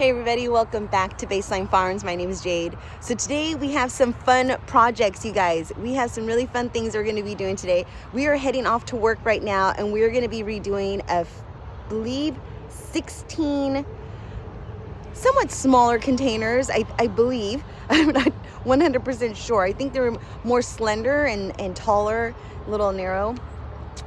Hey everybody, welcome back to Baseline Farms. My name is Jade. So today we have some fun projects, you guys. We have some really fun things we're going to be doing today. We are heading off to work right now and we're going to be redoing I believe 16 somewhat smaller containers. I believe. I'm not 100% sure. I think they were more slender and taller, a little narrow.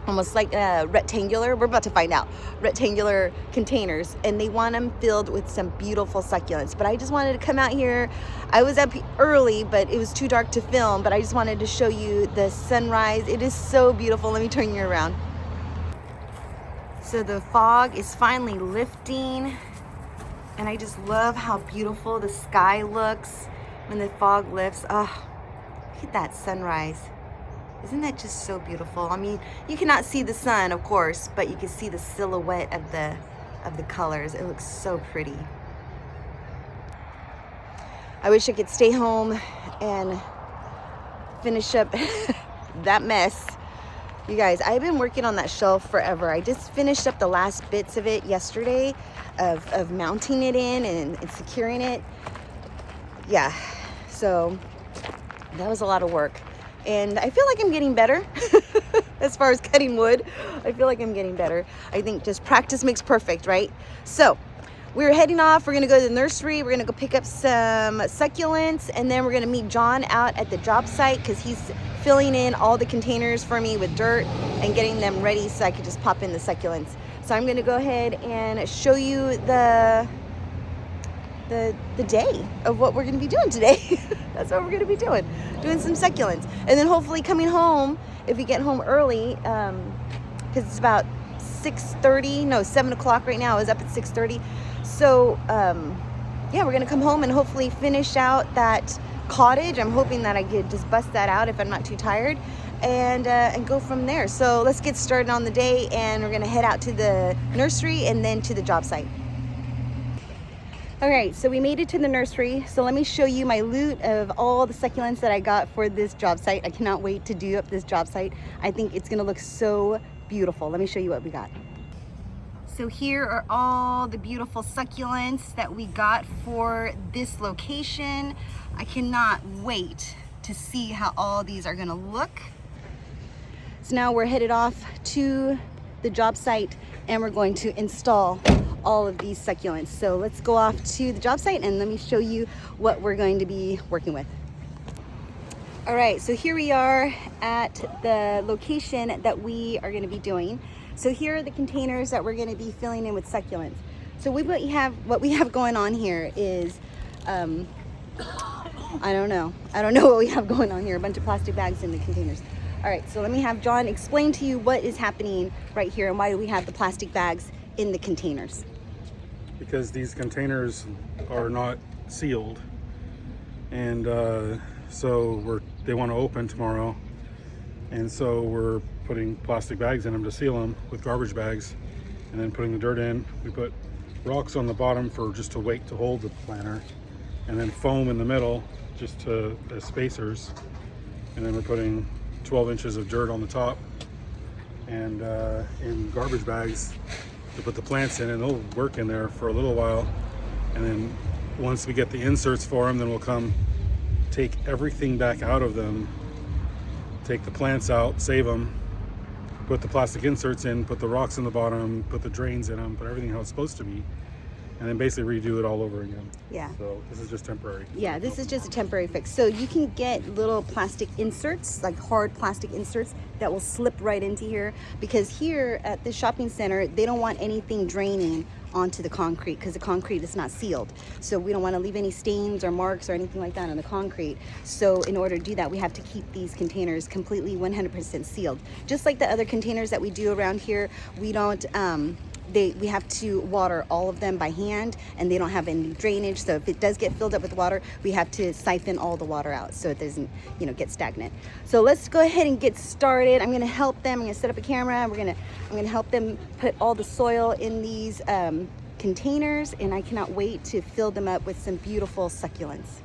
Almost like rectangular, we're about to find out, rectangular containers, and they want them filled with some beautiful succulents. But I just wanted to come out here. I was up early, but it was too dark to film, but I just wanted to show you the sunrise. It is so beautiful. Let me turn you around. So the fog is finally lifting, and I just love how beautiful the sky looks when the fog lifts. Oh, look at that sunrise. Isn't that just so beautiful? I mean, you cannot see the sun, of course, but you can see the silhouette of the colors. It looks so pretty. I wish I could stay home and finish up that mess. You guys, I've been working on that shelf forever. I just finished up the last bits of it yesterday of mounting it in and securing it. Yeah, so that was a lot of work. And I feel like I'm getting better as far as cutting wood. I feel like I'm getting better. I think just practice makes perfect, right? So we're heading off. We're gonna go to the nursery. We're gonna go pick up some succulents, and then we're gonna meet John out at the job site because he's filling in all the containers for me with dirt and getting them ready so I could just pop in the succulents. So I'm gonna go ahead and show you the day of what we're going to be doing today. That's what we're going to be doing some succulents, and then hopefully coming home, if we get home early, because it's about 7 o'clock right now. I was up at 6:30, so yeah, we're going to come home and hopefully finish out that cottage. I'm hoping that I could just bust that out if I'm not too tired, and go from there. So let's get started on the day, and we're going to head out to the nursery and then to the job site. All right, so we made it to the nursery. So let me show you my loot of all the succulents that I got for this job site. I cannot wait to do up this job site. I think it's gonna look so beautiful. Let me show you what we got. So here are all the beautiful succulents that we got for this location. I cannot wait to see how all these are gonna look. So now we're headed off to the job site and we're going to install all of these succulents. So let's go off to the job site and let me show you what we're going to be working with. All right, so here we are at the location that we are going to be doing. So here are the containers that we're going to be filling in with succulents. So what we have going on here is I don't know what we have going on here. A bunch of plastic bags in the containers. All right, so let me have John explain to you what is happening right here and why do we have the plastic bags in the containers. Because these containers are not sealed, and so they want to open tomorrow, and so we're putting plastic bags in them to seal them with garbage bags, and then putting the dirt in. We put rocks on the bottom for just a weight to hold the planter, and then foam in the middle just as spacers, and then we're putting 12 inches of dirt on the top, and in garbage bags to put the plants in, and they'll work in there for a little while. And then once we get the inserts for them, then we'll come take everything back out of them, take the plants out, save them, put the plastic inserts in, put the rocks in the bottom, put the drains in them, put everything how it's supposed to be, and then basically redo it all over again. Yeah. So this is just temporary. Yeah, this is just a temporary fix. So you can get little plastic inserts, like hard plastic inserts that will slip right into here, because here at the shopping center, they don't want anything draining onto the concrete because the concrete is not sealed. So we don't want to leave any stains or marks or anything like that on the concrete. So in order to do that, we have to keep these containers completely 100% sealed. Just like the other containers that we do around here, we don't we have to water all of them by hand, and they don't have any drainage. So if it does get filled up with water, we have to siphon all the water out so it doesn't, get stagnant. So let's go ahead and get started. I'm going to help them. I'm going to set up a camera. I'm going to help them put all the soil in these containers, and I cannot wait to fill them up with some beautiful succulents.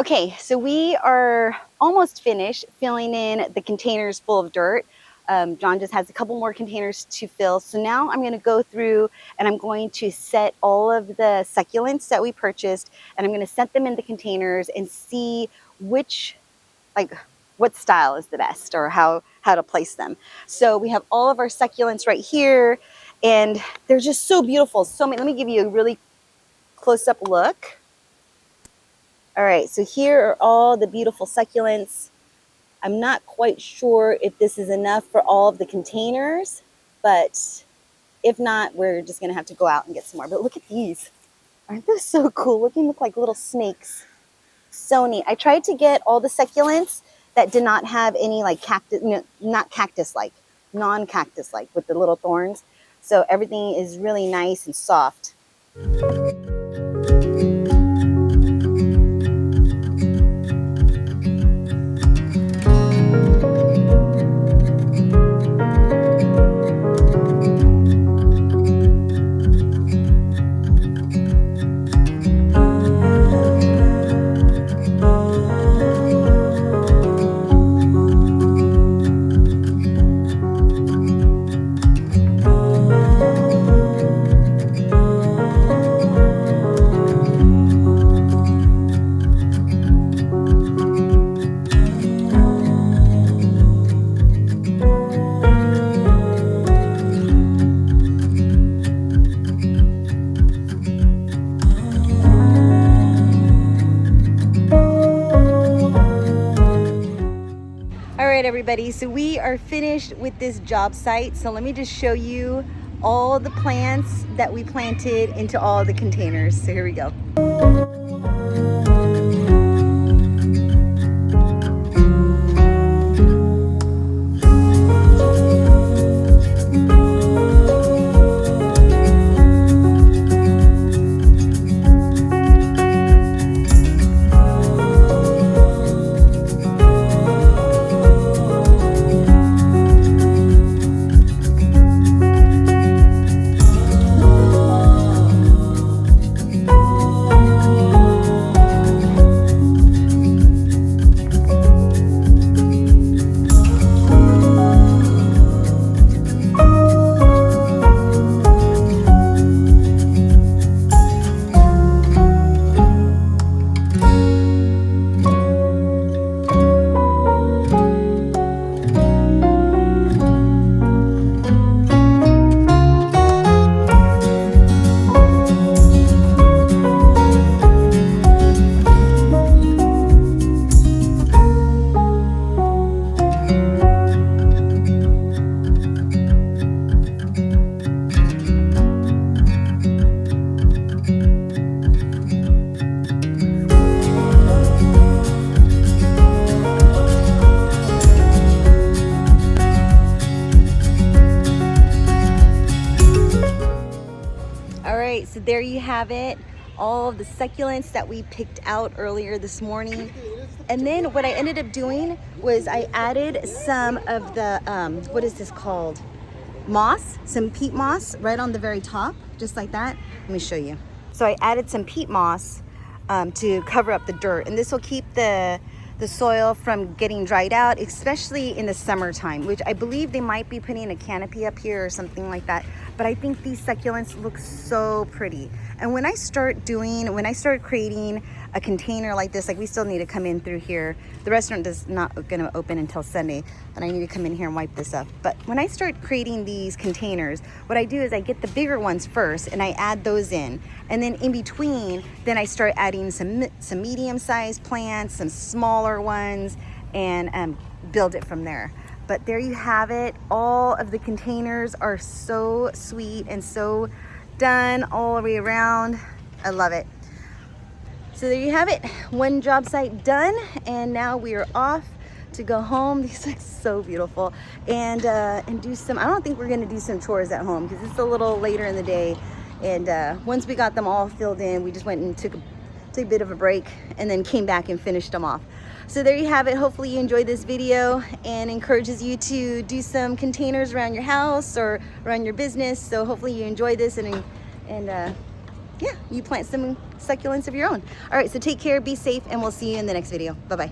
Okay, so we are almost finished filling in the containers full of dirt. John just has a couple more containers to fill. So now I'm going to go through and I'm going to set all of the succulents that we purchased, and I'm going to set them in the containers and see which, like, what style is the best, or how to place them. So we have all of our succulents right here, and they're just so beautiful. So many. Let me give you a really close-up look. All right, so here are all the beautiful succulents. I'm not quite sure if this is enough for all of the containers, but if not, we're just gonna have to go out and get some more. But look at these. Aren't they so cool? Look like little snakes. So neat. I tried to get all the succulents that did not have any like cactus, no, not cactus-like, non-cactus-like with the little thorns. So everything is really nice and soft. All right, everybody, so we are finished with this job site. So let me just show you all the plants that we planted into all the containers. So here we go. So there you have it, all of the succulents that we picked out earlier this morning. And then what I ended up doing was I added some of the, what is this called? Moss, some peat moss right on the very top, just like that. Let me show you. So I added some peat moss to cover up the dirt, and this will keep the soil from getting dried out, especially in the summertime, which I believe they might be putting a canopy up here or something like that. But I think these succulents look so pretty. And when I start creating a container like this, like we still need to come in through here. The restaurant is not going to open until Sunday, and I need to come in here and wipe this up. But when I start creating these containers, what I do is I get the bigger ones first and I add those in. And then in between, then I start adding some medium-sized plants, some smaller ones, and build it from there. But there you have it. All of the containers are so sweet and so done all the way around. I love it. So there you have it, one job site done, and now we are off to go home. These look so beautiful, and do some, I don't think we're gonna do some chores at home because it's a little later in the day. And once we got them all filled in, we just went and took a bit of a break and then came back and finished them off. So there you have it. Hopefully you enjoyed this video and encourages you to do some containers around your house or around your business. So hopefully you enjoy this and yeah, you plant some succulents of your own. All right, so take care, be safe, and we'll see you in the next video. Bye-bye.